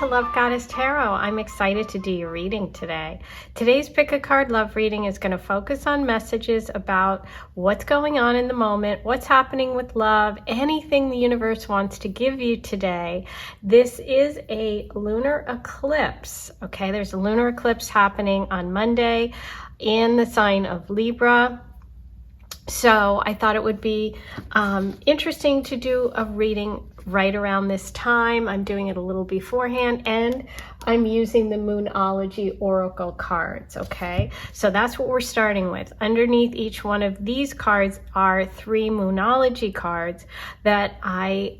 to Love Goddess Tarot. I'm excited to do your reading today. Today's Pick a Card Love reading is going to focus on messages about what's going on in the moment, what's happening with love, anything the universe wants to give you today. This is a lunar eclipse, okay? There's a lunar eclipse happening on Monday in the sign of Libra. So I thought it would be interesting to do a reading right around this time. I'm doing it a little beforehand, and I'm using the Moonology Oracle cards, okay? So that's what we're starting with. Underneath each one of these cards are 3 Moonology cards that I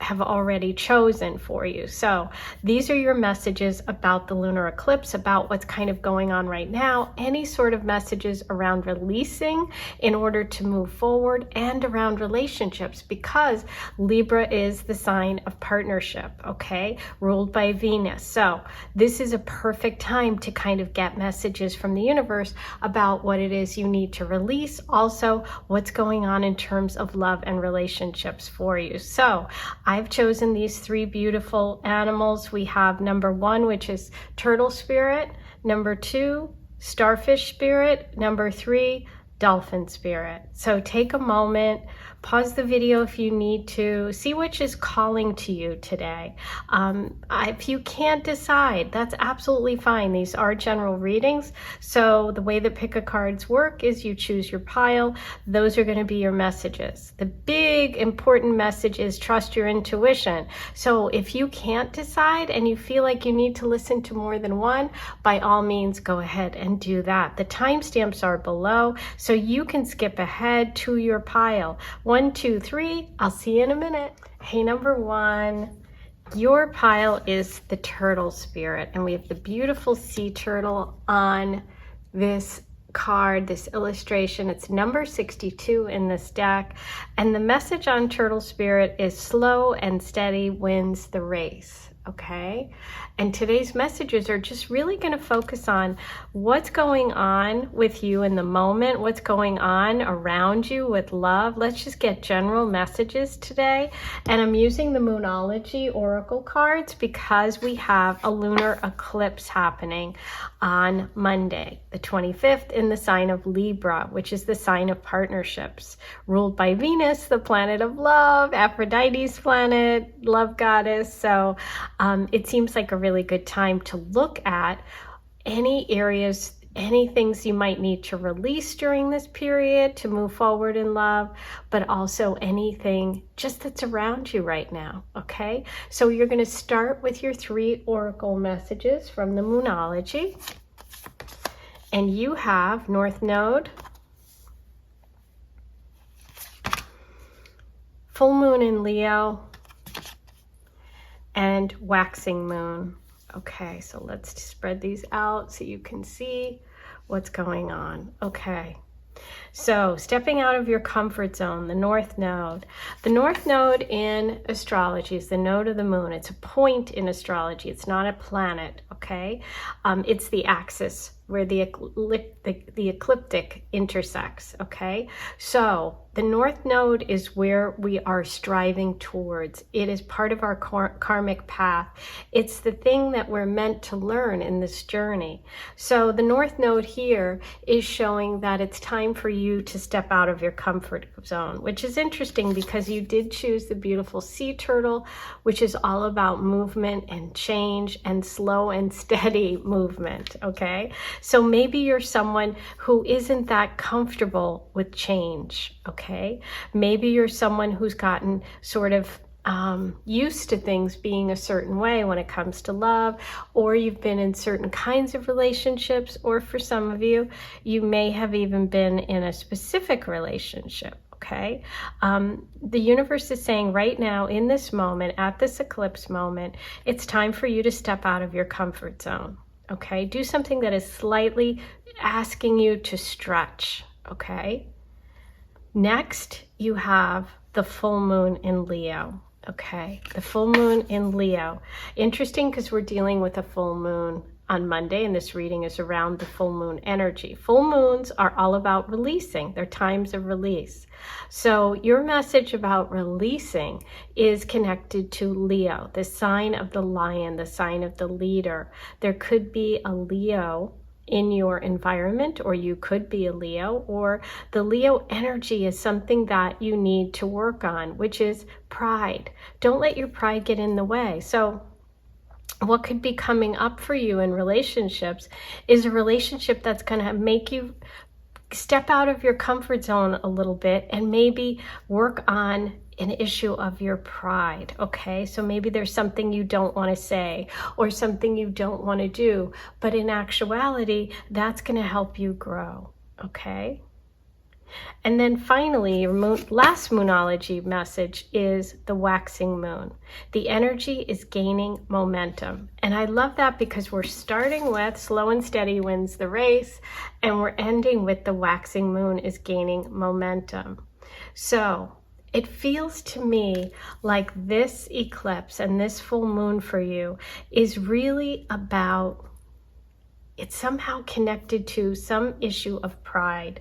have already chosen for you. So these are your messages about the lunar eclipse, about what's kind of going on right now, any sort of messages around releasing in order to move forward, and around relationships, because Libra is the sign of partnership, okay, ruled by Venus. So this is a perfect time to kind of get messages from the universe about what it is you need to release, also what's going on in terms of love and relationships for you. So I've chosen these 3 beautiful animals. We have number 1, which is turtle spirit, number 2, starfish spirit, number 3, dolphin spirit. So take a moment, pause the video if you need to, see which is calling to you today. If you can't decide, that's absolutely fine. These are general readings. So the way that pick a cards work is you choose your pile. Those are going to be your messages. The big important message is trust your intuition. So if you can't decide and you feel like you need to listen to more than one, by all means go ahead and do that. The timestamps are below, so you can skip ahead to your pile. 1, 2, 3, I'll see you in a minute. Hey, number 1, your pile is the turtle spirit, and we have the beautiful sea turtle on this card, this illustration. It's number 62 in this deck, and the message on turtle spirit is slow and steady wins the race. Okay, and today's messages are just really going to focus on what's going on with you in the moment, what's going on around you with love. Let's just get general messages today. And I'm using the Moonology Oracle cards because we have a lunar eclipse happening on Monday, the 25th, in the sign of Libra, which is the sign of partnerships, ruled by Venus, the planet of love, Aphrodite's planet, love goddess. So it seems like a really good time to look at any areas, any things you might need to release during this period to move forward in love, but also anything just that's around you right now, okay? So you're going to start with your 3 oracle messages from the Moonology, and you have North Node, full moon in Leo, and waxing moon. Okay, so let's spread these out so you can see what's going on. Okay, so stepping out of your comfort zone, the North Node. The North Node in astrology is the node of the moon. It's a point in astrology. It's not a planet, okay? It's the axis where the ecliptic intersects, okay? So the North Node is where we are striving towards. It is part of our karmic path. It's the thing that we're meant to learn in this journey. So the North Node here is showing that it's time for you to step out of your comfort zone, which is interesting because you did choose the beautiful sea turtle, which is all about movement and change and slow and steady movement, okay? So maybe you're someone who isn't that comfortable with change, okay? Maybe you're someone who's gotten sort of used to things being a certain way when it comes to love, or you've been in certain kinds of relationships, or for some of you, you may have even been in a specific relationship, okay? The universe is saying right now, in this moment, at this eclipse moment, it's time for you to step out of your comfort zone. Okay, do something that is slightly asking you to stretch, okay? Next, you have the full moon in Leo, okay? The full moon in Leo. Interesting because we're dealing with a full moon on Monday, and this reading is around the full moon energy. Full moons are all about releasing. They're times of release. So your message about releasing is connected to Leo, the sign of the lion, the sign of the leader. There could be a Leo in your environment, or you could be a Leo, or the Leo energy is something that you need to work on, which is pride. Don't let your pride get in the way. So what could be coming up for you in relationships is a relationship that's going to make you step out of your comfort zone a little bit and maybe work on an issue of your pride, okay? So maybe there's something you don't want to say or something you don't want to do, but in actuality, that's going to help you grow, okay? And then finally, your last moonology message is the waxing moon. The energy is gaining momentum. And I love that because we're starting with slow and steady wins the race, and we're ending with the waxing moon is gaining momentum. So it feels to me like this eclipse and this full moon for you is really about, it's somehow connected to some issue of pride.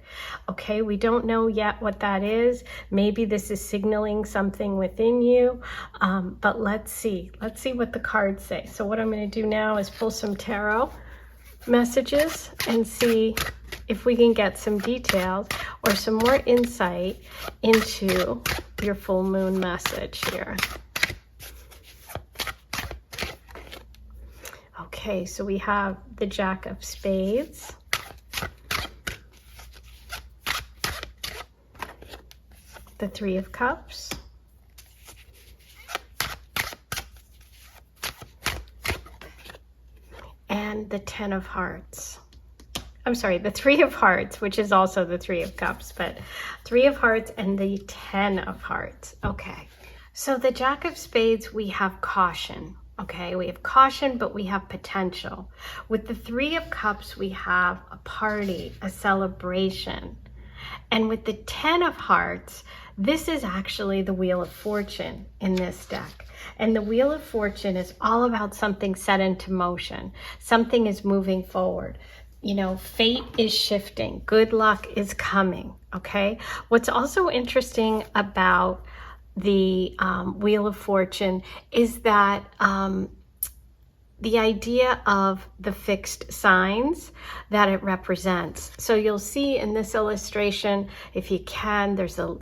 Okay, we don't know yet what that is. Maybe this is signaling something within you, but let's see what the cards say. So what I'm going to do now is pull some tarot messages and see if we can get some details or some more insight into your full moon message here. Okay, so we have the Jack of Spades, the Three of Cups, and the Ten of Hearts. I'm sorry, the Three of Hearts, which is also the Three of Cups, but Three of Hearts and the Ten of Hearts. Okay, so the Jack of Spades, we have caution. Okay, we have caution, but we have potential. With the Three of Cups, we have a party, a celebration. And with the Ten of Hearts, this is actually the Wheel of Fortune in this deck. And the Wheel of Fortune is all about something set into motion. Something is moving forward. You know, fate is shifting. Good luck is coming, okay? What's also interesting about the Wheel of Fortune is that the idea of the fixed signs that it represents. So you'll see in this illustration, if you can, there's a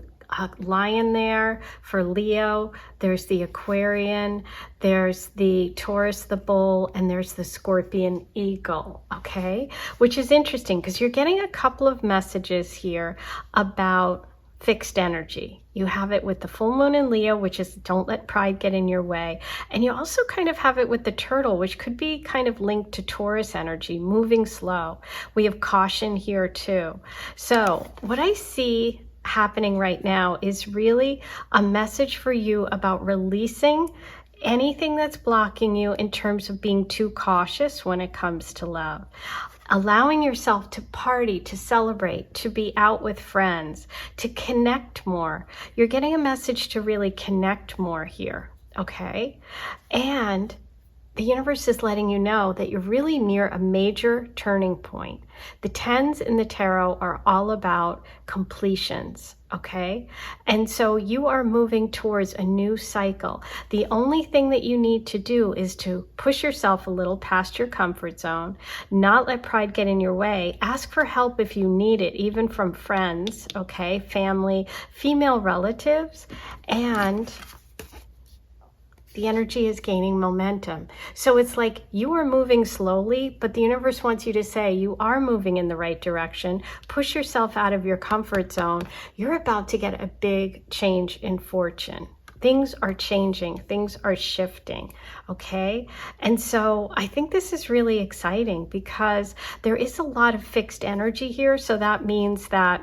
lion there for Leo, there's the Aquarian, there's the Taurus, the bull, and there's the Scorpion eagle, okay? Which is interesting because you're getting a couple of messages here about fixed energy. You have it with the full moon in Leo, which is don't let pride get in your way. And you also kind of have it with the turtle, which could be kind of linked to Taurus energy, moving slow. We have caution here too. So what I see happening right now is really a message for you about releasing anything that's blocking you in terms of being too cautious when it comes to love. Allowing yourself to party, to celebrate, to be out with friends, to connect more. You're getting a message to really connect more here, okay? And the universe is letting you know that you're really near a major turning point. The tens in the tarot are all about completions, okay? And so you are moving towards a new cycle. The only thing that you need to do is to push yourself a little past your comfort zone, not let pride get in your way. Ask for help if you need it, even from friends, okay? Family, female relatives, and the energy is gaining momentum. So it's like you are moving slowly, but the universe wants you to say you are moving in the right direction. Push yourself out of your comfort zone. You're about to get a big change in fortune. Things are changing. Things are shifting, okay? And so I think this is really exciting because there is a lot of fixed energy here. So that means that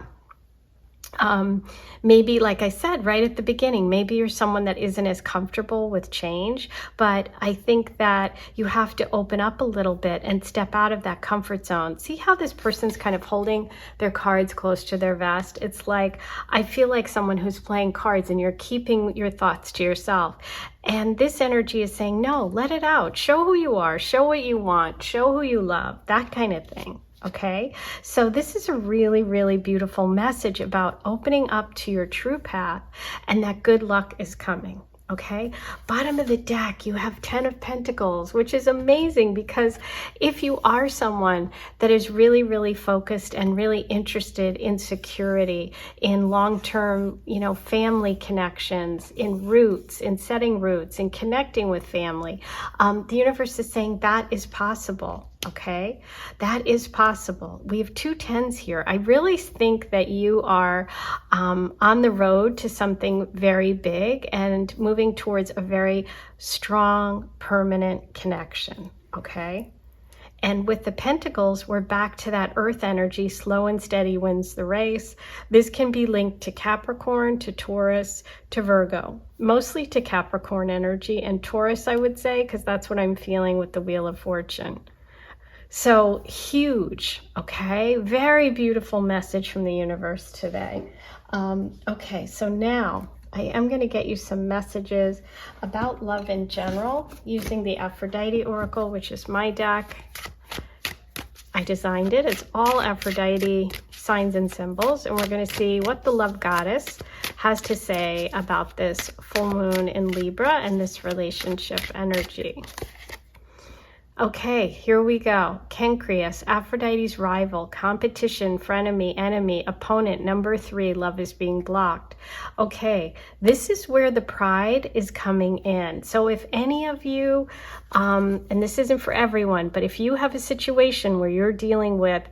Maybe, like I said, right at the beginning, maybe you're someone that isn't as comfortable with change, but I think that you have to open up a little bit and step out of that comfort zone. See how this person's kind of holding their cards close to their vest? It's like, I feel like someone who's playing cards and you're keeping your thoughts to yourself. And this energy is saying, no, let it out. Show who you are. Show what you want. Show who you love. That kind of thing. Okay, so this is a really, really beautiful message about opening up to your true path and that good luck is coming. Okay, bottom of the deck, you have 10 of Pentacles, which is amazing because if you are someone that is really, really focused and really interested in security, in long-term, family connections, in roots, in setting roots, in connecting with family, the universe is saying that is possible. Okay, that is possible. We have 2 10s here. I really think that you are on the road to something very big and moving towards a very strong, permanent connection. Okay. And with the Pentacles, we're back to that earth energy. Slow and steady wins the race. This can be linked to Capricorn, to Taurus, to Virgo. Mostly to Capricorn energy and Taurus, I would say, because that's what I'm feeling with the Wheel of Fortune. So huge, okay? Very beautiful message from the universe today. Okay, so now I am going to get you some messages about love in general using the Aphrodite Oracle, which is my deck. I designed it. It's all Aphrodite signs and symbols, and we're going to see what the love goddess has to say about this full moon in Libra and this relationship energy. Okay, here we go. Cancreus, Aphrodite's rival, competition, frenemy, enemy, opponent. Number 3, love is being blocked. Okay, this is where the pride is coming in. So if any of you, and this isn't for everyone, but if you have a situation where you're dealing with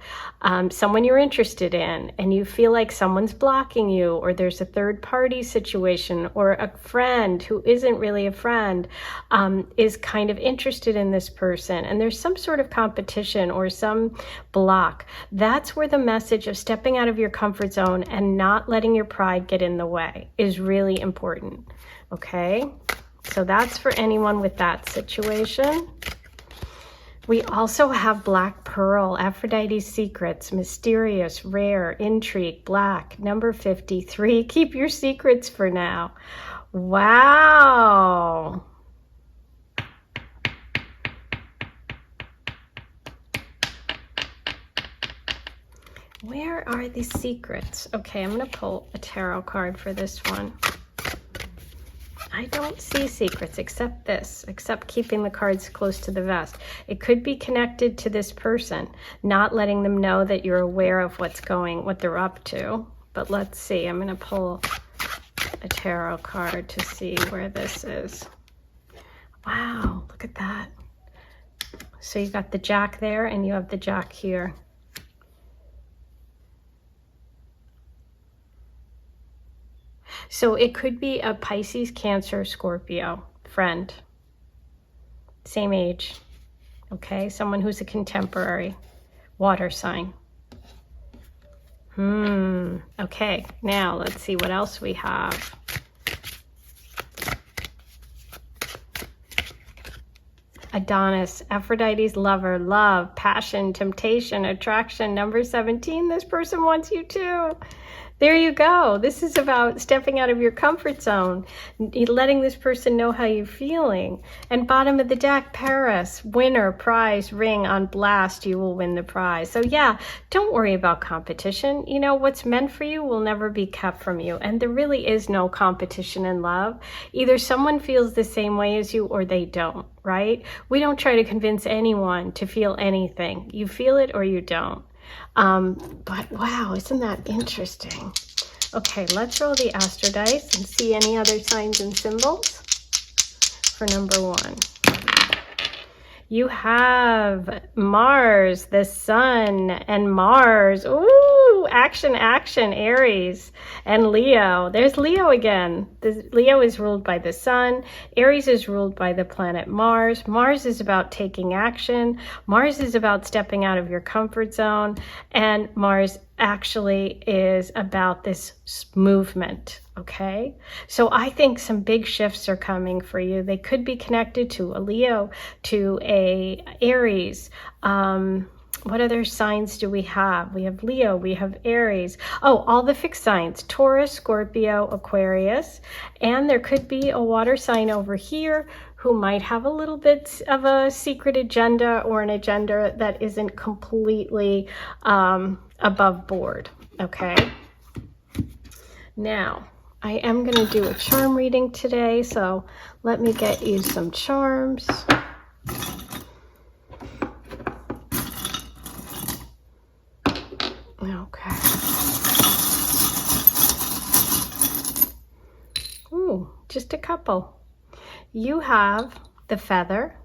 someone you're interested in and you feel like someone's blocking you, or there's a third party situation, or a friend who isn't really a friend is kind of interested in this person, and there's some sort of competition or some block, that's where the message of stepping out of your comfort zone and not letting your pride get in the way is really important. Okay, so that's for anyone with that situation. We also have Black Pearl, Aphrodite's secrets, mysterious, rare, intrigue, black, number 53. Keep your secrets for now. Wow. Where are the secrets? Okay, I'm going to pull a tarot card for this one. I don't see secrets except this, except keeping the cards close to the vest. It could be connected to this person, not letting them know that you're aware of what they're up to. But let's see, I'm going to pull a tarot card to see where this is. Wow, look at that. So you got the Jack there and you have the Jack here. So it could be a Pisces, Cancer, Scorpio friend. Same age. Okay, someone who's a contemporary. Water sign. Okay, now let's see what else we have. Adonis, Aphrodite's lover, love, passion, temptation, attraction, number 17. This person wants you too. There you go. This is about stepping out of your comfort zone, letting this person know how you're feeling. And bottom of the deck, Paris, winner, prize, ring on blast, you will win the prize. So yeah, don't worry about competition. You know, what's meant for you will never be kept from you. And there really is no competition in love. Either someone feels the same way as you or they don't, right? We don't try to convince anyone to feel anything. You feel it or you don't. But wow, isn't that interesting? Okay, let's roll the Astro Dice and see any other signs and symbols for number 1. You have Mars, the Sun, and Mars. Ooh, action, action, Aries, and Leo. There's Leo again. Leo is ruled by the Sun. Aries is ruled by the planet Mars. Mars is about taking action. Mars is about stepping out of your comfort zone. And Mars actually is about this movement, okay? So I think some big shifts are coming for you. They could be connected to a Leo, to a Aries. What other signs do we have? We have Leo, we have Aries. Oh, all the fixed signs, Taurus, Scorpio, Aquarius. And there could be a water sign over here who might have a little bit of a secret agenda, or an agenda that isn't completely above board, okay? Now, I am going to do a charm reading today, so let me get you some charms. Okay. Ooh, just a couple. You have the feather.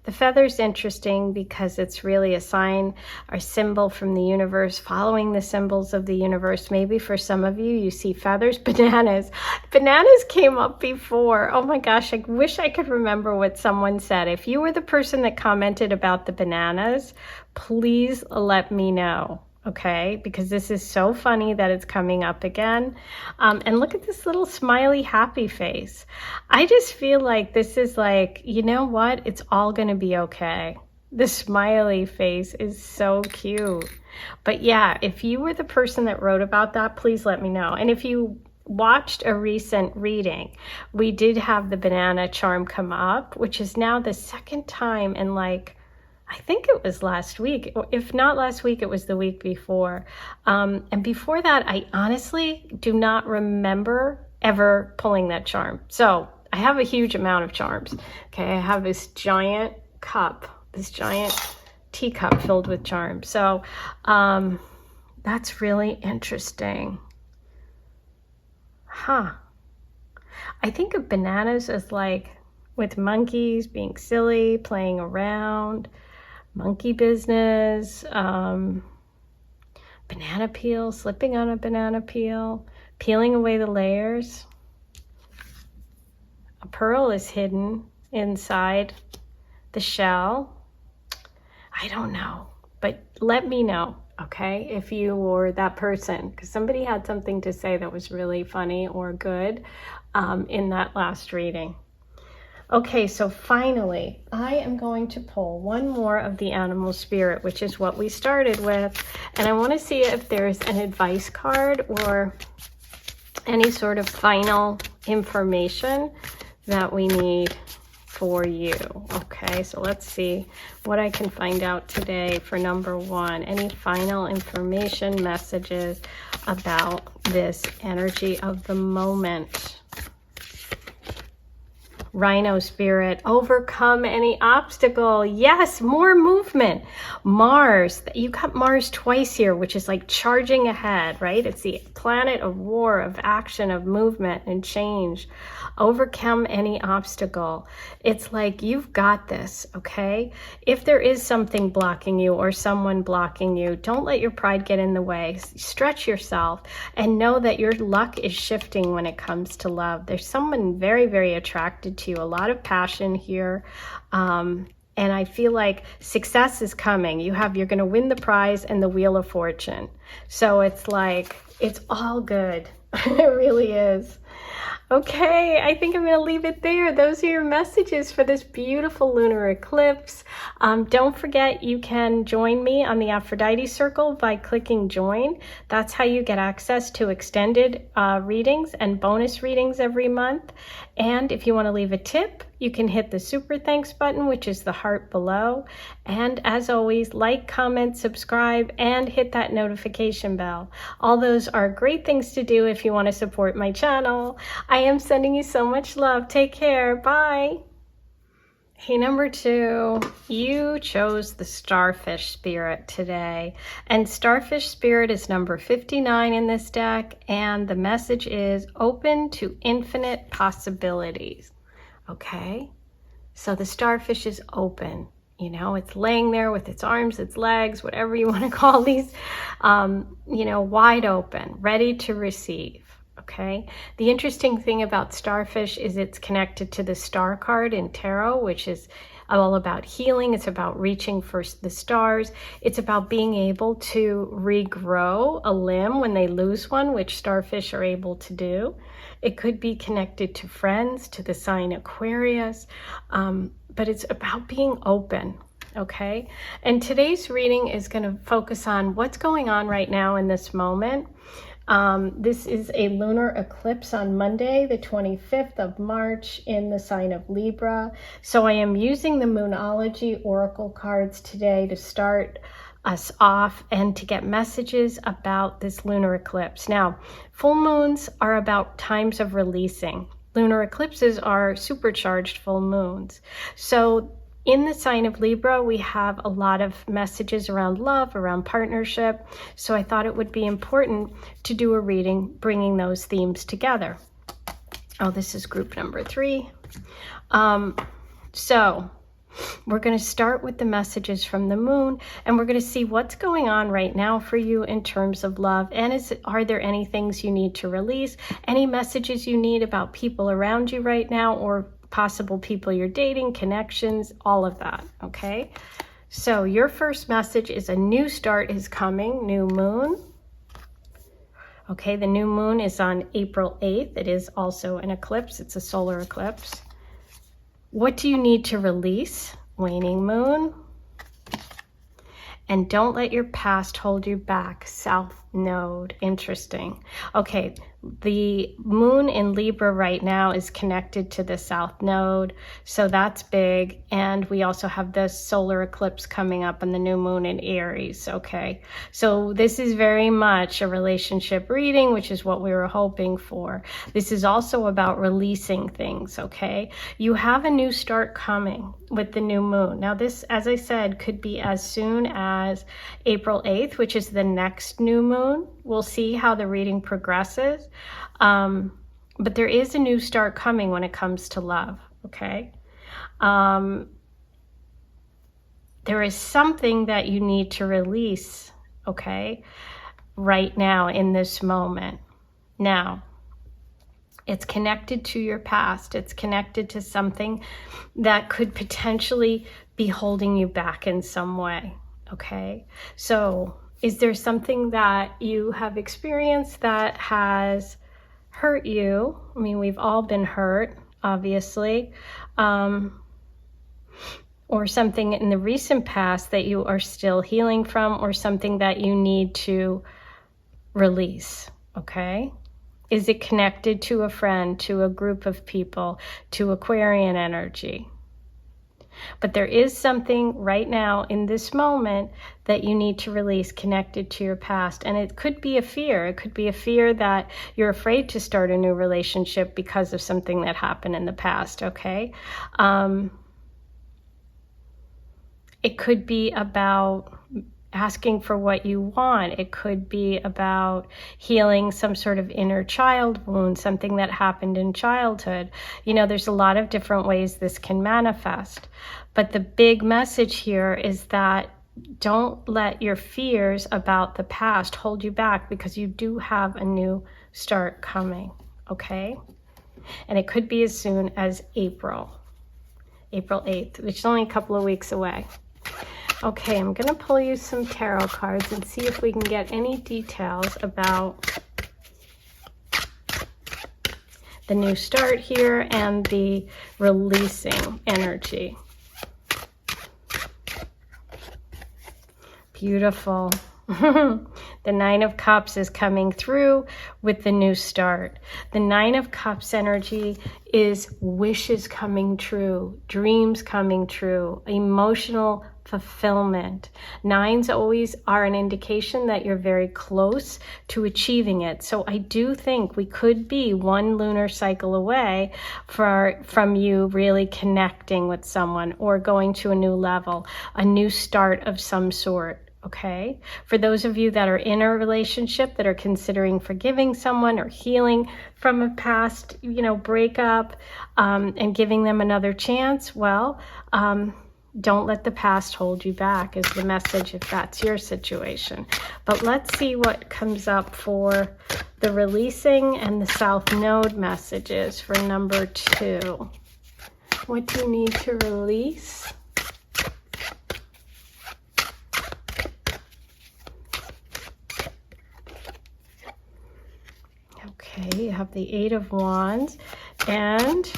The feather's interesting because it's really a sign or symbol from the universe, following the symbols of the universe. Maybe for some of you, you see feathers. Bananas. Bananas came up before. Oh my gosh, I wish I could remember what someone said. If you were the person that commented about the bananas, please let me know. Okay, because this is so funny that it's coming up again. And look at this little smiley happy face. I just feel like this is like, you know what? It's all going to be okay. The smiley face is so cute. But yeah, if you were the person that wrote about that, please let me know. And if you watched a recent reading, we did have the banana charm come up, which is now the second time in like, I think it was last week. If not last week, it was the week before. And before that, I honestly do not remember ever pulling that charm. So I have a huge amount of charms. Okay, I have this giant cup, this giant teacup filled with charms. So that's really interesting. Huh. I think of bananas as like with monkeys being silly, playing around. Monkey business, banana peel, slipping on a banana peel, peeling away the layers. A pearl is hidden inside the shell. I don't know, but let me know, okay, if you were that person, because somebody had something to say that was really funny or good in that last reading. Okay, so finally, I am going to pull one more of the animal spirit, which is what we started with. And I want to see if there's an advice card or any sort of final information that we need for you. Okay, so let's see what I can find out today for number one. Any final information, messages about this energy of the moment. Rhino spirit, overcome any obstacle. Yes, more movement. Mars, you got Mars twice here, which is like charging ahead, right? It's the planet of war, of action, of movement and change. Overcome any obstacle. It's like you've got this, okay? If there is something blocking you or someone blocking you, don't let your pride get in the way. Stretch yourself and know that your luck is shifting when it comes to love. There's someone very, very attracted to you, a lot of passion here. And I feel like success is coming. You're going to win the prize and the Wheel of Fortune. So it's like, it's all good. It really is. Okay, I think I'm going to leave it there. Those are your messages for this beautiful lunar eclipse. Don't forget, you can join me on the Aphrodite Circle by clicking join. That's how you get access to extended readings and bonus readings every month. And if you want to leave a tip, you can hit the super thanks button, which is the heart below. And as always, like, comment, subscribe, and hit that notification bell. All those are great things to do if you want to support my channel. I am sending you so much love. Take care. Bye. Hey, number two, you chose the Starfish Spirit today. And Starfish Spirit is number 59 in this deck. And the message is open to infinite possibilities. Okay, so the starfish is open, you know, it's laying there with its arms, its legs, whatever you want to call these, you know, wide open, ready to receive. Okay, the interesting thing about starfish is it's connected to the star card in tarot, which is all about healing. It's about reaching for the stars. It's about being able to regrow a limb when they lose one, which starfish are able to do. It could be connected to friends, to the sign Aquarius, but it's about being open. Okay, and today's reading is going to focus on what's going on right now in this moment. This is a lunar eclipse on Monday, the 25th of March in the sign of Libra. So I am using the Moonology Oracle cards today to start us off and to get messages about this lunar eclipse. Now, full moons are about times of releasing. Lunar eclipses are supercharged full moons. So in the sign of Libra, we have a lot of messages around love, around partnership. So I thought it would be important to do a reading bringing those themes together. Oh, this is group number 3. So we're going to start with the messages from the moon, and we're going to see what's going on right now for you in terms of love. And are there any things you need to release? Any messages you need about people around you right now, or possible people you're dating, connections, all of that, okay? So your first message is a new start is coming, new moon. Okay, the new moon is on April 8th. It is also an eclipse. It's a solar eclipse. What do you need to release? Waning moon. And don't let your past hold you back. South Node. Interesting. Okay, the moon in Libra right now is connected to the South Node, so that's big. And we also have the solar eclipse coming up and the new moon in Aries. Okay, so this is very much a relationship reading, which is what we were hoping for. This is also about releasing things. Okay, you have a new start coming with the new moon. Now this, as I said, could be as soon as April 8th, which is the next new moon. We'll see how the reading progresses. But there is a new start coming when it comes to love, okay? There is something that you need to release, okay, right now in this moment. Now, it's connected to your past. It's connected to something that could potentially be holding you back in some way, okay? So is there something that you have experienced that has hurt you? I mean, we've all been hurt, obviously. Or something in the recent past that you are still healing from, or something that you need to release, okay? Is it connected to a friend, to a group of people, to Aquarian energy? But there is something right now in this moment that you need to release connected to your past. And it could be a fear. It could be a fear that you're afraid to start a new relationship because of something that happened in the past, okay? It could be about asking for what you want. It could be about healing some sort of inner child wound, something that happened in childhood. You know, there's a lot of different ways this can manifest. But the big message here is that don't let your fears about the past hold you back, because you do have a new start coming, okay? And it could be as soon as April 8th, which is only a couple of weeks away. Okay, I'm going to pull you some tarot cards and see if we can get any details about the new start here and the releasing energy. Beautiful. The Nine of Cups is coming through with the new start. The Nine of Cups energy is wishes coming true, dreams coming true, emotional fulfillment. Nines always are an indication that you're very close to achieving it. So I do think we could be one lunar cycle away from you really connecting with someone or going to a new level, a new start of some sort. Okay, for those of you that are in a relationship, that are considering forgiving someone or healing from a past, breakup, and giving them another chance, well, don't let the past hold you back is the message if that's your situation. But let's see what comes up for the releasing and the South Node messages for number 2. What do you need to release? Okay, you have the Eight of Wands, and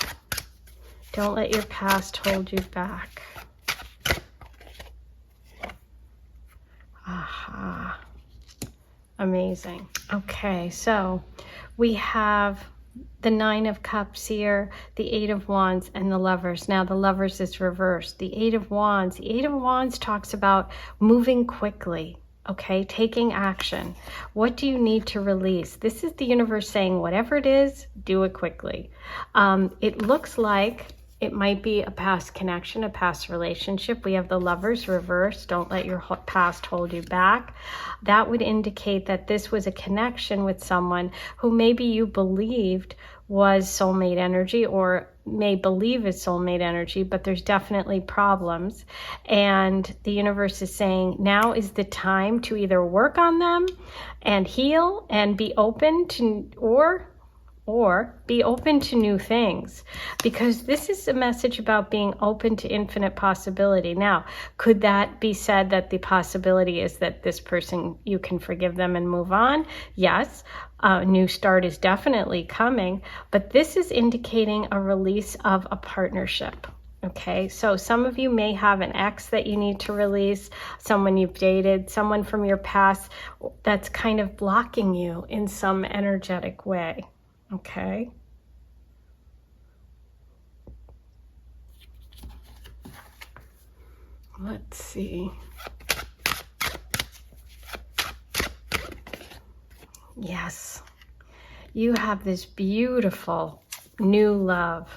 don't let your past hold you back. Aha. Amazing. Okay, so we have the Nine of Cups here, the Eight of Wands, and the Lovers. Now the Lovers is reversed. The Eight of Wands. The Eight of Wands talks about moving quickly. Okay, taking action. What do you need to release? This is the universe saying, whatever it is, do it quickly. It looks like it might be a past connection, a past relationship. We have the Lovers reversed. Don't let your past hold you back. That would indicate that this was a connection with someone who maybe you believed was soulmate energy, or may believe is soulmate energy, but there's definitely problems. And the universe is saying now is the time to either work on them and heal and be open to, or be open to new things, because this is a message about being open to infinite possibility. Now, could that be said that the possibility is that this person, you can forgive them and move on? Yes, a new start is definitely coming, but this is indicating a release of a partnership. Okay, so some of you may have an ex that you need to release, someone you've dated, someone from your past that's kind of blocking you in some energetic way. Okay. Let's see. Yes. You have this beautiful new love.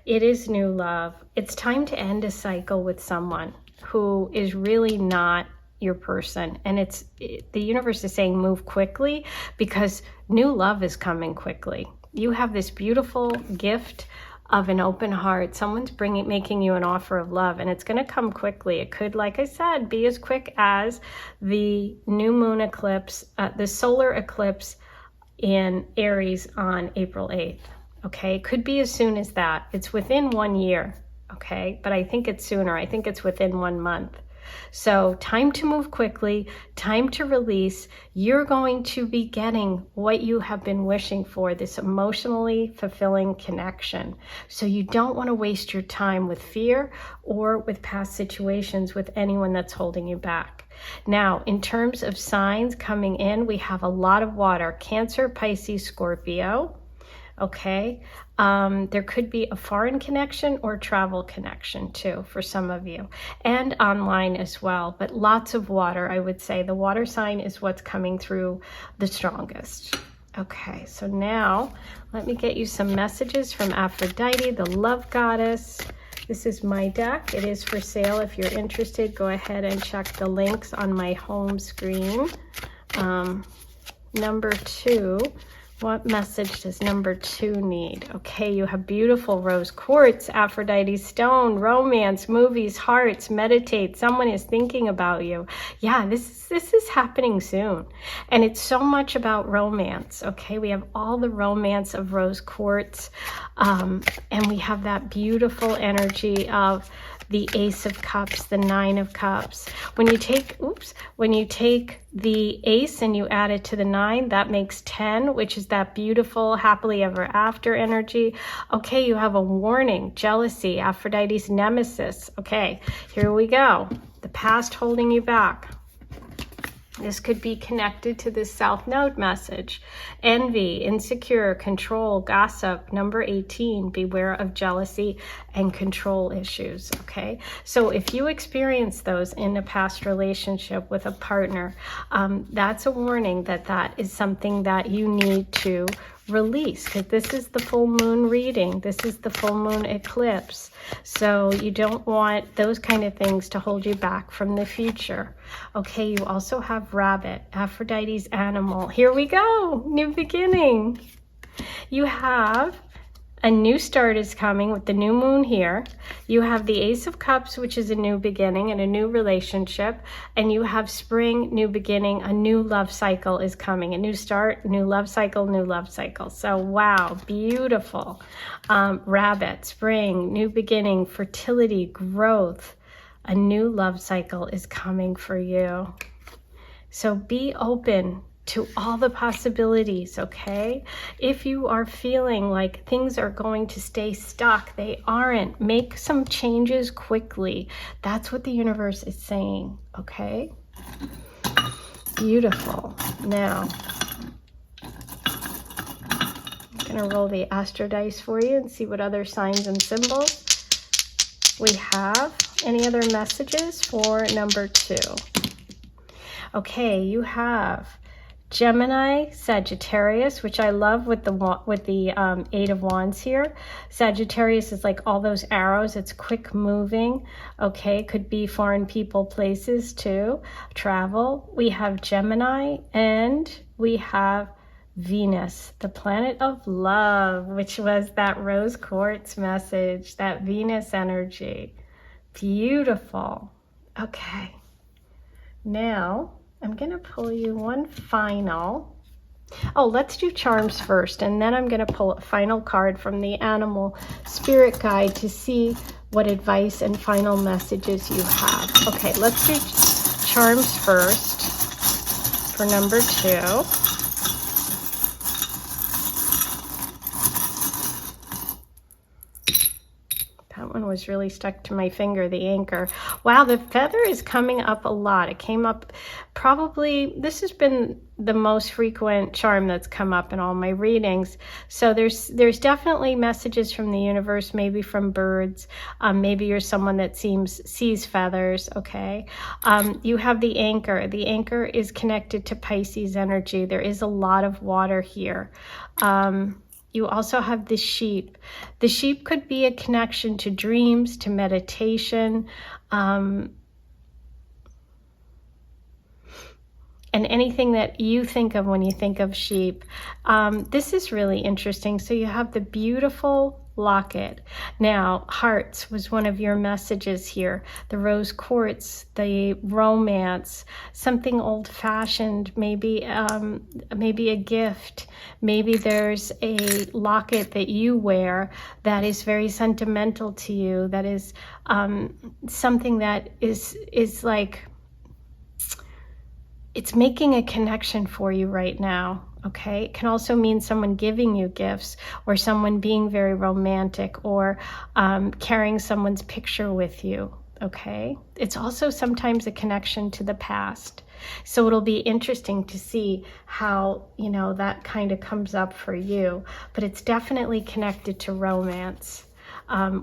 It is new love. It's time to end a cycle with someone who is really not your person. And the universe is saying move quickly, because new love is coming quickly. You have this beautiful gift of an open heart. Someone's making you an offer of love, and it's going to come quickly. It could, like I said, be as quick as the new moon eclipse, the solar eclipse in Aries on April 8th. Okay, it could be as soon as that. It's within 1 year. Okay, but I think it's sooner. I think it's within 1 month. So time to move quickly, time to release. You're going to be getting what you have been wishing for, this emotionally fulfilling connection. So you don't want to waste your time with fear or with past situations with anyone that's holding you back. Now, in terms of signs coming in, we have a lot of water: Cancer, Pisces, Scorpio. Okay, there could be a foreign connection or travel connection too for some of you, and online as well, but lots of water. I would say the water sign is what's coming through the strongest. Okay, so now let me get you some messages from Aphrodite, the love goddess. This is my deck. It is for sale. If you're interested, go ahead and check the links on my home screen. Number 2. What message does number 2 need? Okay, you have beautiful rose quartz, Aphrodite stone, romance, movies, hearts, meditate. Someone is thinking about you. Yeah, this is happening soon. And it's so much about romance. Okay, we have all the romance of rose quartz. And we have that beautiful energy of the Ace of Cups, the Nine of Cups. When you take the Ace and you add it to the 9, that makes 10, which is that beautiful happily ever after energy. Okay, you have a warning: jealousy, Aphrodite's nemesis. Okay, here we go. The past holding you back. This could be connected to this South Node message. Envy, insecure, control, gossip. Number 18, beware of jealousy and control issues, okay? So if you experience those in a past relationship with a partner, that's a warning that that is something that you need to release, because this is the full moon reading. This is the full moon eclipse. So you don't want those kind of things to hold you back from the future. Okay, you also have rabbit, Aphrodite's animal. Here we go, new beginning. You have a new start is coming with the new moon here. You have the Ace of Cups, which is a new beginning and a new relationship. And you have spring, new beginning, a new love cycle is coming. A new start, new love cycle, new love cycle. So wow, beautiful. Rabbit, spring, new beginning, fertility, growth. A new love cycle is coming for you. So be open to all the possibilities, okay? If you are feeling like things are going to stay stuck, they aren't. Make some changes quickly. That's what the universe is saying, okay? Beautiful. Now, I'm going to roll the Astro Dice for you and see what other signs and symbols we have. Any other messages for number 2? Okay, you have Gemini, Sagittarius, which I love with the 8 of Wands here. Sagittarius is like all those arrows. It's quick moving. Okay, could be foreign people, places too, travel. We have Gemini, and we have Venus, the planet of love, which was that rose quartz message, that Venus energy. Beautiful. Okay, now I'm going to pull you one final. Oh, let's do charms first, and then I'm going to pull a final card from the animal spirit guide to see what advice and final messages you have. Okay, let's do charms first for number 2. That one was really stuck to my finger, the anchor. Wow, the feather is coming up a lot. It came up probably, this has been the most frequent charm that's come up in all my readings. So there's definitely messages from the universe, maybe from birds. Maybe you're someone that sees feathers, okay? You have the anchor. The anchor is connected to Pisces energy. There is a lot of water here. You also have the sheep. The sheep could be a connection to dreams, to meditation, and anything that you think of when you think of sheep. This is really interesting. So you have the beautiful locket. Now, hearts was one of your messages here. The rose quartz, the romance, something old-fashioned, maybe a gift. Maybe there's a locket that you wear that is very sentimental to you, that is something that is like, it's making a connection for you right now. Okay, it can also mean someone giving you gifts, or someone being very romantic, or carrying someone's picture with you. Okay, it's also sometimes a connection to the past. So it'll be interesting to see how, you know, that kind of comes up for you. But it's definitely connected to romance,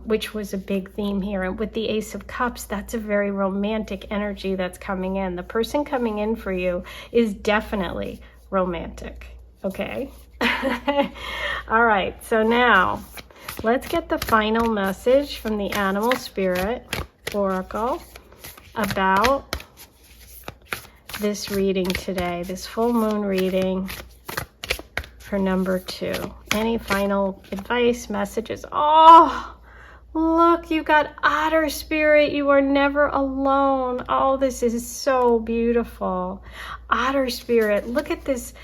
which was a big theme here. And with the Ace of Cups, that's a very romantic energy that's coming in. The person coming in for you is definitely romantic, okay? All right, so now let's get the final message from the Animal Spirit Oracle about this reading today, this full moon reading for number 2. Any final advice, messages? Oh, look, you got Otter Spirit. You are never alone. Oh, this is so beautiful. Otter Spirit, look at this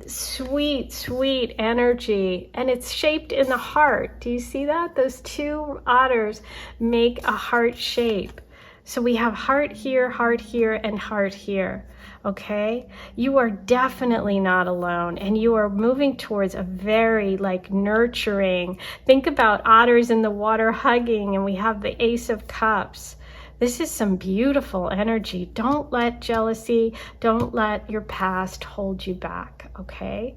sweet, sweet energy. And it's shaped in the heart. Do you see that? Those 2 otters make a heart shape. So we have heart here, and heart here. Okay, you are definitely not alone, and you are moving towards a very nurturing. Think about otters in the water hugging, and we have the Ace of Cups. This is some beautiful energy. Don't let jealousy, don't let your past hold you back, okay?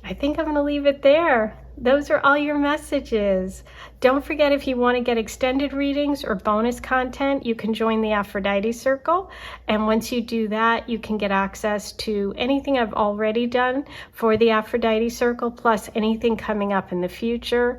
I think I'm going to leave it there. Those are all your messages. Don't forget, if you want to get extended readings or bonus content, you can join the Aphrodite Circle. And once you do that, you can get access to anything I've already done for the Aphrodite Circle, plus anything coming up in the future.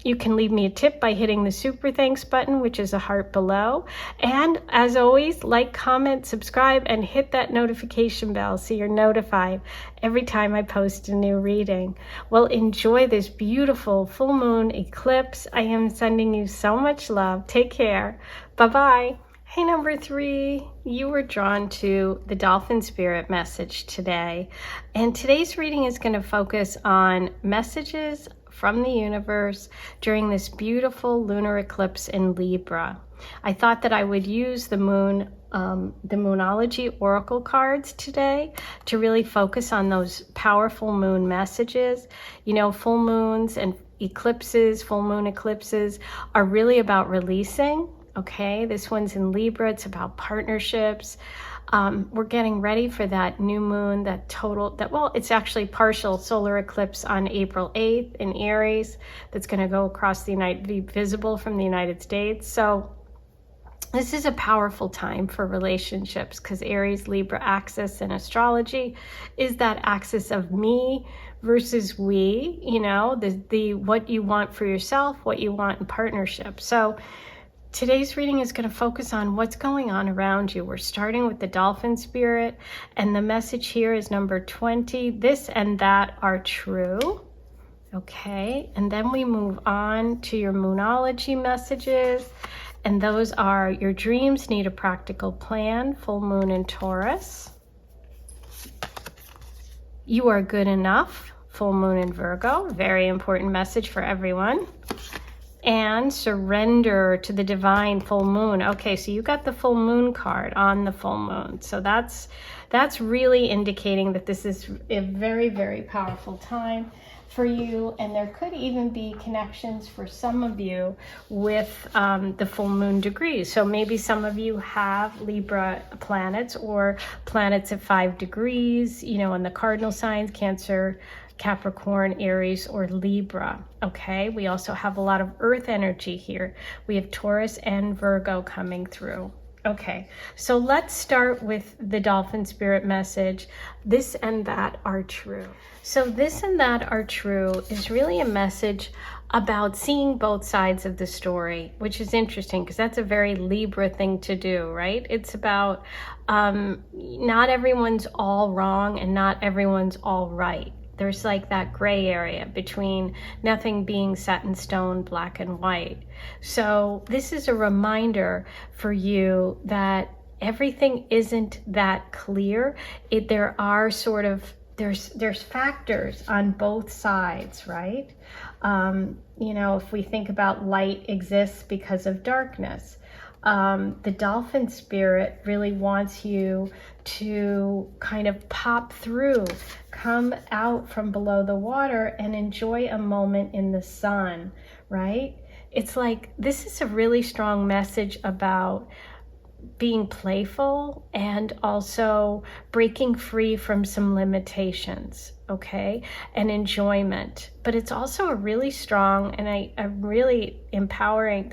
You can leave me a tip by hitting the super thanks button, which is a heart below. And as always, like, comment, subscribe, and hit that notification bell so you're notified every time I post a new reading. Well, enjoy this beautiful full moon eclipse. I am sending you so much love. Take care. Bye-bye. Hey, number 3, you were drawn to the Dolphin Spirit message today. And today's reading is going to focus on messages from the universe during this beautiful lunar eclipse in Libra. I thought that I would use the Moonology Oracle cards today to really focus on those powerful moon messages. You know, full moons and eclipses, full moon eclipses are really about releasing. Okay, this one's in Libra. It's about partnerships. We're getting ready for that new moon, it's actually partial solar eclipse on April 8th in Aries that's going to go across be visible from the United States. So this is a powerful time for relationships, because Aries Libra axis in astrology is that axis of me versus we, you know, the what you want for yourself, what you want in partnership. So today's reading is going to focus on what's going on around you. We're starting with the dolphin spirit, and the message here is number 20. This and that are true. Okay, and then we move on to your Moonology messages, and those are: your dreams need a practical plan, full moon in Taurus. You are good enough, full moon in Virgo. Very important message for everyone. And surrender to the divine, full moon. Okay, so you got the full moon card on the full moon. So that's really indicating that this is a very, very powerful time for you. And there could even be connections for some of you with the full moon degrees. So maybe some of you have Libra planets or planets at 5 degrees, you know, in the cardinal signs, Cancer, Capricorn, Aries, or Libra. Okay, we also have a lot of earth energy here. We have Taurus and Virgo coming through. Okay, so let's start with the dolphin spirit message. This and that are true. So this and that are true is really a message about seeing both sides of the story, which is interesting because that's a very Libra thing to do, right? It's about not everyone's all wrong and not everyone's all right. There's like that gray area between nothing being set in stone, black and white. So this is a reminder for you that everything isn't that clear. There are sort of, there's factors on both sides, right? You know, if we think about light exists because of darkness. The dolphin spirit really wants you to kind of pop through, come out from below the water and enjoy a moment in the sun, right? It's like, this is a really strong message about being playful and also breaking free from some limitations, okay, and enjoyment. But it's also a really strong and a really empowering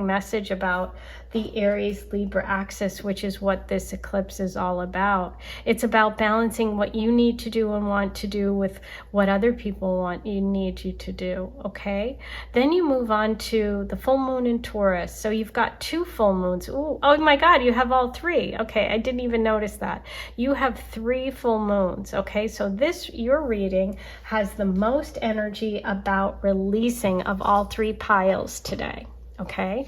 message about the Aries Libra axis, which is what this eclipse is all about. It's about balancing what you need to do and want to do with what other people need you to do, okay? Then you move on to the full moon in Taurus. So you've got 2 full moons. Ooh, oh my God, you have all 3. Okay, I didn't even notice that. You have 3 full moons, okay? So your reading has the most energy about releasing of all 3 piles today, okay?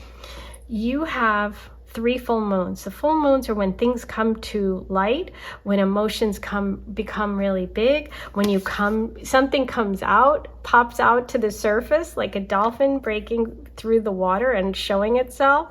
You have 3 full moons. The full moons are when things come to light, when emotions become really big, when something comes out, pops out to the surface like a dolphin breaking through the water and showing itself.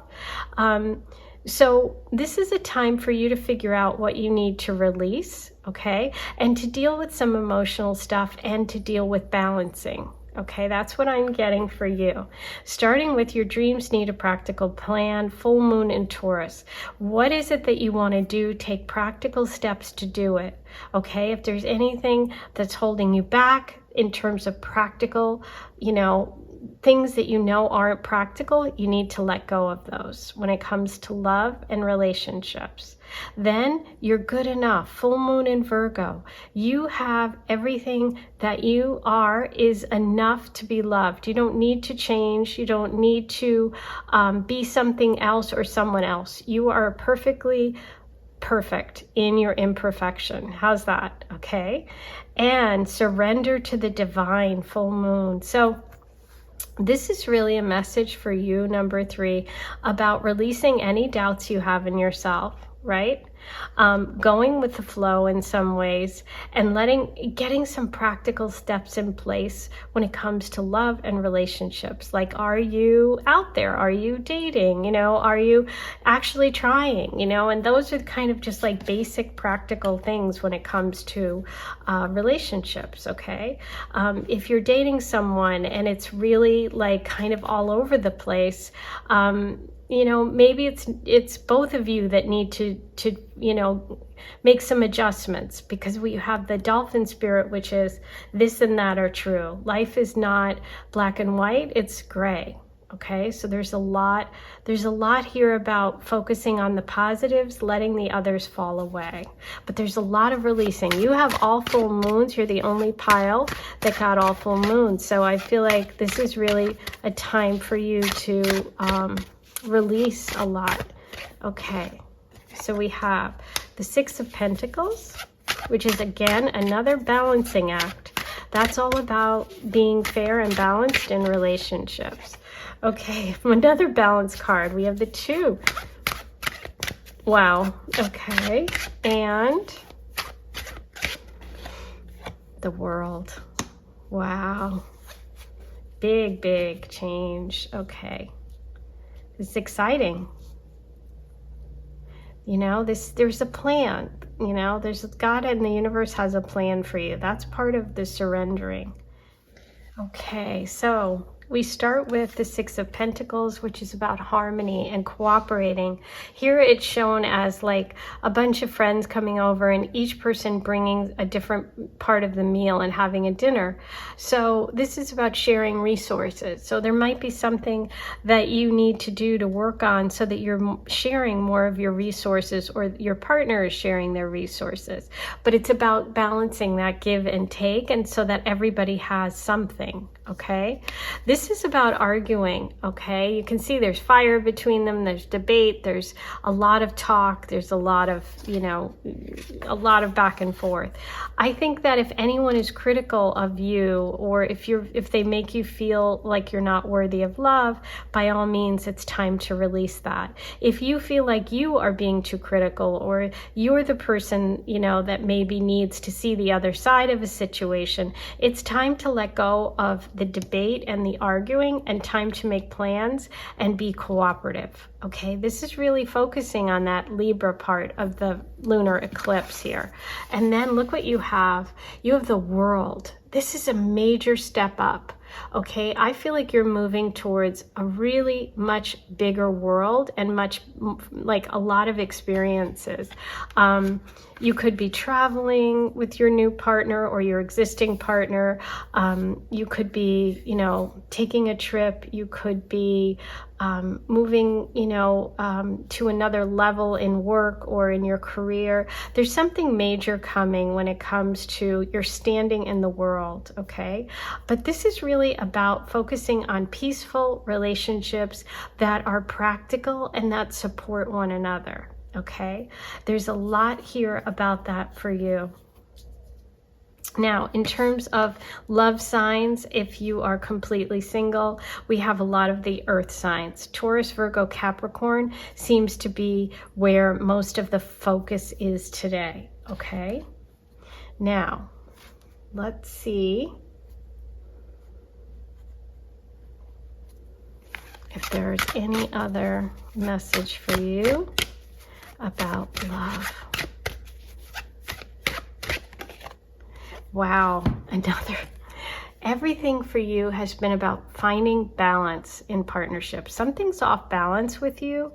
So this is a time for you to figure out what you need to release, okay? And to deal with some emotional stuff and to deal with balancing. Okay, that's what I'm getting for you. Starting with your dreams need a practical plan, full moon in Taurus. What is it that you want to do? Take practical steps to do it. Okay, if there's anything that's holding you back in terms of practical, things that aren't practical, you need to let go of those when it comes to love and relationships. Then you're good enough. Full moon in Virgo. You have everything that you are is enough to be loved. You don't need to change. You don't need to be something else or someone else. You are perfectly perfect in your imperfection. How's that? Okay. And surrender to the divine, full moon. So this is really a message for you, number 3, about releasing any doubts you have in yourself, right? Going with the flow in some ways and getting some practical steps in place when it comes to love and relationships. Like, are you out there? Are you dating? You know, are you actually trying? You know, and those are kind of just like basic practical things when it comes to relationships, okay? If you're dating someone and it's really like kind of all over the place, you know, maybe it's both of you that need to you know, make some adjustments, because we have the dolphin spirit, which is this and that are true. Life is not black and white, it's gray. Okay, so there's a lot here about focusing on the positives, letting the others fall away. But there's a lot of releasing. You have all full moons. You're the only pile that got all full moons. So I feel like this is really a time for you to release a lot. Okay, so we have the Six of Pentacles, which is again another balancing act. That's all about being fair and balanced in relationships. Okay, from another balance card, we have the Two. Wow, okay, and the World. Wow, big change. Okay, it's exciting. You know, there's a plan. You know, God and the universe has a plan for you. That's part of the surrendering. Okay, so we start with the Six of Pentacles, which is about harmony and cooperating. Here it's shown as like a bunch of friends coming over and each person bringing a different part of the meal and having a dinner. So this is about sharing resources. So there might be something that you need to do to work on so that you're sharing more of your resources, or your partner is sharing their resources. But it's about balancing that give and take, and so that everybody has something. Okay, this is about arguing. Okay, you can see there's fire between them, there's debate, there's a lot of talk, there's a lot of, you know, a lot of back and forth. I think that if anyone is critical of you, or if they make you feel like you're not worthy of love, by all means it's time to release that. If you feel like you are being too critical, or you're the person, you know, that maybe needs to see the other side of a situation, it's time to let go of the debate and the arguing, and time to make plans and be cooperative. Okay, this is really focusing on that Libra part of the lunar eclipse here. And then look what you have. You have the World. This is a major step up. Okay, I feel like you're moving towards a really much bigger world and much, like, a lot of experiences. You could be traveling with your new partner or your existing partner. You could be, you know, taking a trip. You could be moving, you know, to another level in work or in your career. There's something major coming when it comes to your standing in the world, okay? But this is really about focusing on peaceful relationships that are practical and that support one another, okay? There's a lot here about that for you. Now, in terms of love signs, if you are completely single, we have a lot of the earth signs. Taurus, Virgo, Capricorn seems to be where most of the focus is today, okay? Now, let's see if there's any other message for you about love. Wow, everything for you has been about finding balance in partnership. Something's off balance with you,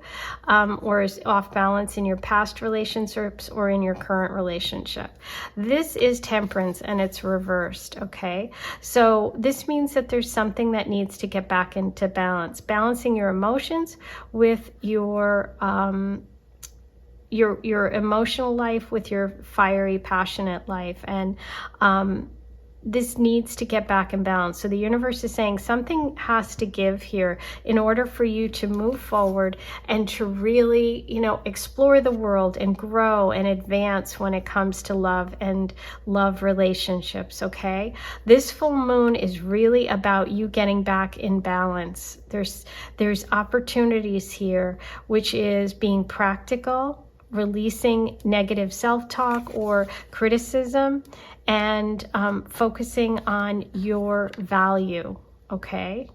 or is off balance in your past relationships or in your current relationship. This is Temperance and it's reversed, okay? So this means that there's something that needs to get back into balance. Balancing your emotions with your emotional life with your fiery, passionate life. And this needs to get back in balance. So the universe is saying something has to give here in order for you to move forward and to really, you know, explore the world and grow and advance when it comes to love and love relationships, okay? This full moon is really about you getting back in balance. There's opportunities here, which is being practical, releasing negative self-talk or criticism, and focusing on your value, okay?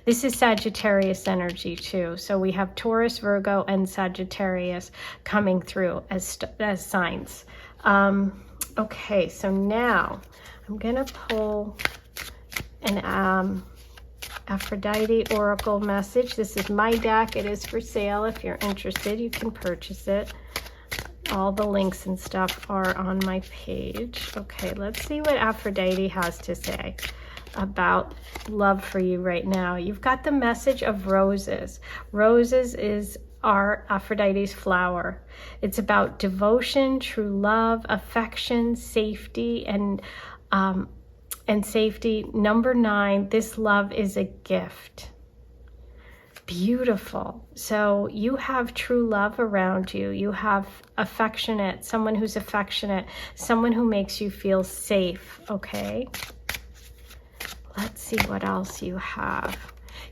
This is Sagittarius energy too. So we have Taurus, Virgo, and Sagittarius coming through as signs. Okay, so now I'm going to pull an Aphrodite Oracle message. This is my deck. It is for sale. If you're interested, you can purchase it. All the links and stuff are on my page. Okay, let's see what Aphrodite has to say about love for you right now. You've got the message of roses. Roses are Aphrodite's flower. It's about devotion, true love, affection, safety, and safety. Number 9, this love is a gift. Beautiful. So you have true love around you. You have affectionate, someone who's affectionate, someone who makes you feel safe, okay? Let's see what else you have.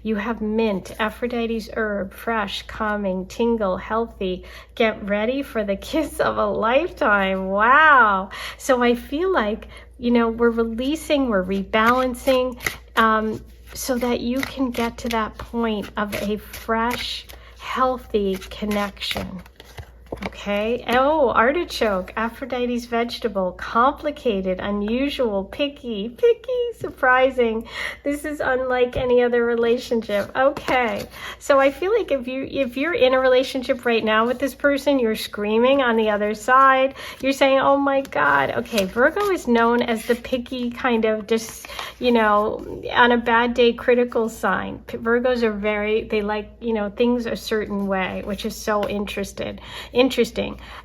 You have mint, Aphrodite's herb, fresh, calming, tingle, healthy. Get ready for the kiss of a lifetime. Wow. So I feel like, you know, we're releasing, we're rebalancing, so that you can get to that point of a fresh, healthy connection. Okay. Oh, artichoke, Aphrodite's vegetable, complicated, unusual, picky, surprising. This is unlike any other relationship. Okay. So I feel like if you're in a relationship right now with this person, you're screaming on the other side. You're saying, oh my God. Okay. Virgo is known as the picky kind of just, you know, on a bad day, critical sign. Virgos are they like, you know, things a certain way, which is so interesting.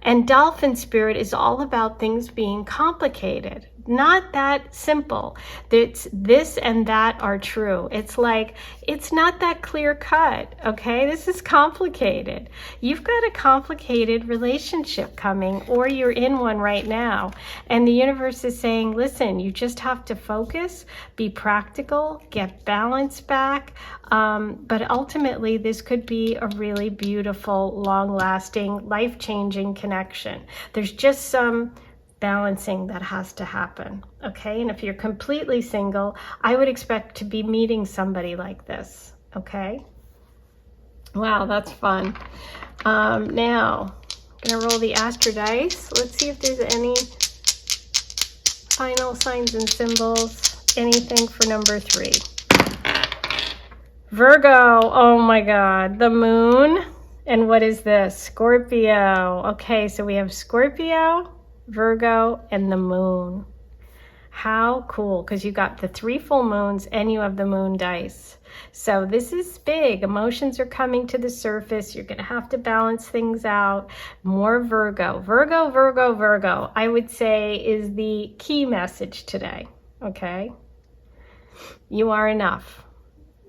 And dolphin spirit is all about things being complicated, not that simple. It's this and that are true. It's like, it's not that clear cut, okay? This is complicated. You've got a complicated relationship coming, or you're in one right now. And the universe is saying, listen, you just have to focus, be practical, get balance back. But ultimately, this could be a really beautiful, long-lasting, life-changing connection. There's just some balancing that has to happen, okay? And if you're completely single, I would expect to be meeting somebody like this, okay? Wow, that's fun. Now, I'm gonna roll the Astro dice. Let's see if there's any final signs and symbols, anything for number 3. Virgo, oh my God, the moon. And what is this? Scorpio. Okay, so we have Scorpio, Virgo, and the moon. How cool, because you got the 3 full moons and you have the moon dice. So this is big. Emotions are coming to the surface. You're going to have to balance things out. More Virgo. Virgo, I would say is the key message today, okay? You are enough.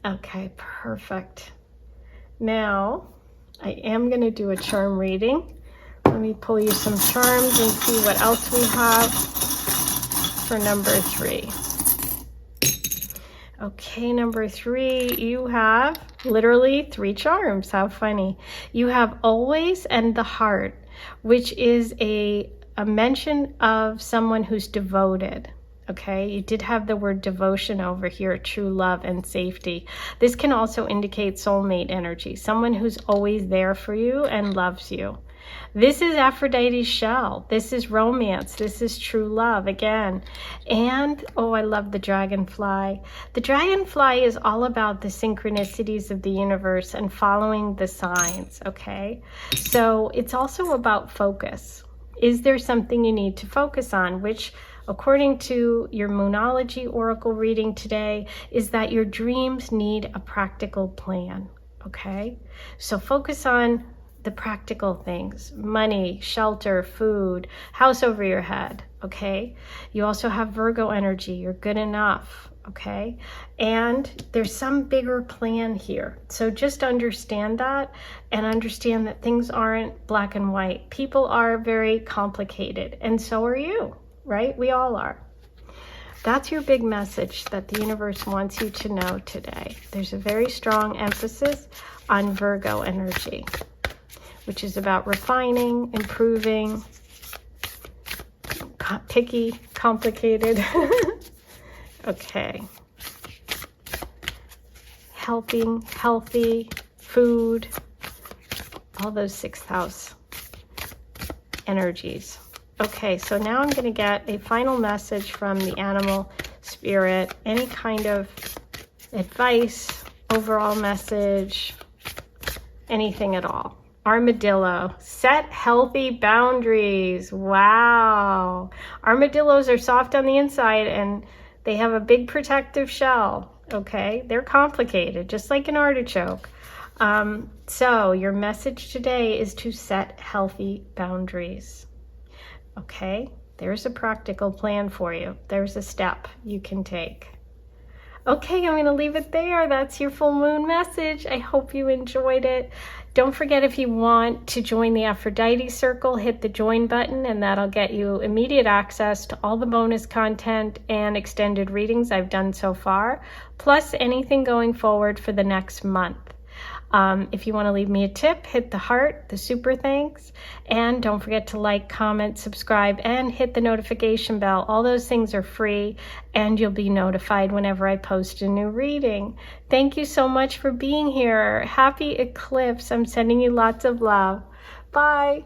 Okay, perfect. Now, I am going to do a charm reading. Let me pull you some charms and see what else we have for number 3. Okay, number 3, you have literally 3 charms. How funny. You have always and the heart, which is a mention of someone who's devoted. Okay, you did have the word devotion over here, true love and safety. This can also indicate soulmate energy, someone who's always there for you and loves you. This is Aphrodite's shell. This is romance. This is true love again. And, oh, I love the dragonfly. The dragonfly is all about the synchronicities of the universe and following the signs, okay? So it's also about focus. Is there something you need to focus on, which according to your Moonology Oracle reading today, is that your dreams need a practical plan, okay? So focus on the practical things, money, shelter, food, house over your head, okay? You also have Virgo energy, you're good enough, okay? And there's some bigger plan here. So just understand that and understand that things aren't black and white. People are very complicated, and so are you. Right? We all are. That's your big message that the universe wants you to know today. There's a very strong emphasis on Virgo energy. which is about refining, improving, picky, complicated. Okay. Helping, healthy, food, all those 6th house energies. Okay, so now I'm going to get a final message from the animal spirit, any kind of advice, overall message, anything at all. Armadillo, set healthy boundaries. Wow. Armadillos are soft on the inside and they have a big protective shell. Okay, they're complicated, just like an artichoke. So your message today is to set healthy boundaries. Okay, there's a practical plan for you. There's a step you can take. Okay, I'm going to leave it there. That's your full moon message. I hope you enjoyed it. Don't forget, if you want to join the Aphrodite Circle, hit the join button and that'll get you immediate access to all the bonus content and extended readings I've done so far, plus anything going forward for the next month. If you want to leave me a tip, hit the heart, the super thanks, and don't forget to like, comment, subscribe, and hit the notification bell. All those things are free, and you'll be notified whenever I post a new reading. Thank you so much for being here. Happy eclipse. I'm sending you lots of love. Bye.